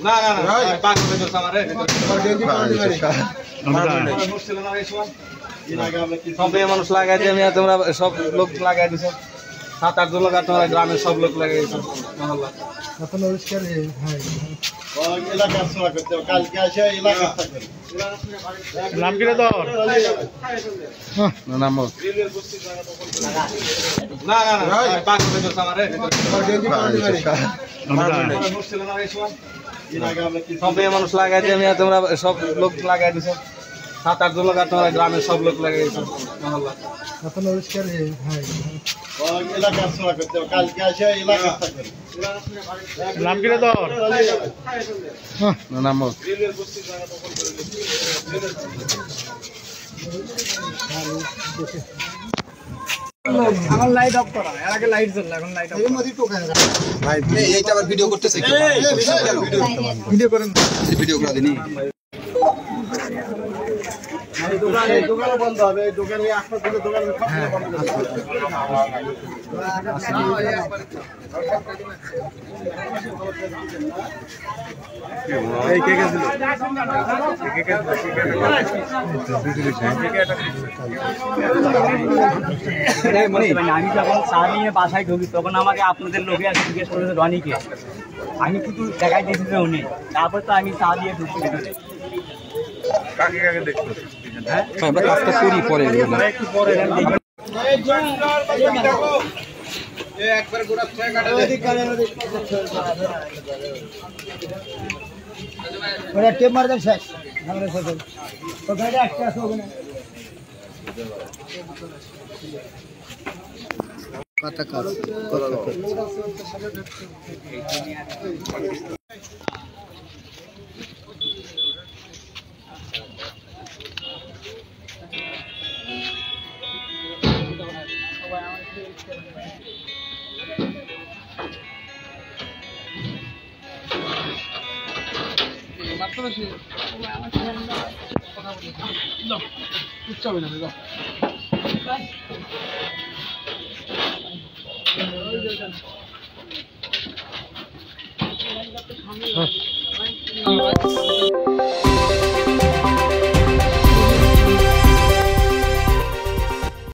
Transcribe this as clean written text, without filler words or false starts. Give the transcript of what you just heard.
না না না পাক করে দিছ আমারে সব মানুষ লাগাই দিয়ে তোমরা সব লোক লাগাই দিছো 7-8 জন লোক তোমরা গ্রামের সব লোক লাগাই দিছো মহল্লা এখন পরিষ্কার হয় এলাকা সরা করতে কালকে আসে এলাকা থাকবে নাম কি রে তোর নাম না না না পাক করে দিছ আমারে সব মানুষ লাগাই দিয়ে তোমরা সব লোক লাগাই দিছো 7-8 জন লোক তোমরা গ্রামের সব লোক লাগাই দিছো মহল্লা এখন পরিষ্কার হয় এলাকা সরা করতে কালকে আসে এলাকা থাকবে নাম কি রে তোর নাম আমার লাইট অফ করা এর আগে লাইট জ্বললো এখন লাইট অফ এর মধ্যে টোকা ভাই এইটা আবার ভিডিও করতেছে ভিডিও করেন ভিডিও করে দিনি দোকান বন্ধ হবে দোকানে আসতে দিলে দোকান বন্ধ এই কে গেছিল আমি যখন চা নিয়ে বাসায় ঢুকি তখন আমাকে আপনাদের লোকে আসে জিজ্ঞেস করেছে রনিকে আমি কিন্তু দেখাই দিয়েছি যে উনি তারপর তো আমি চা দিয়ে ঢুকতে দেখেছি কাকে কাকে দেখছো হ্যাঁ আমরা কাজটা করি পরে একটু পরে একবার গোড়া ছয় কাটা ওরা টেপ মার দেন শেষ আমরা শেষ তো গাড়ি একটা আছে ওখানে কাটা কাজ কথা হ্যাঁ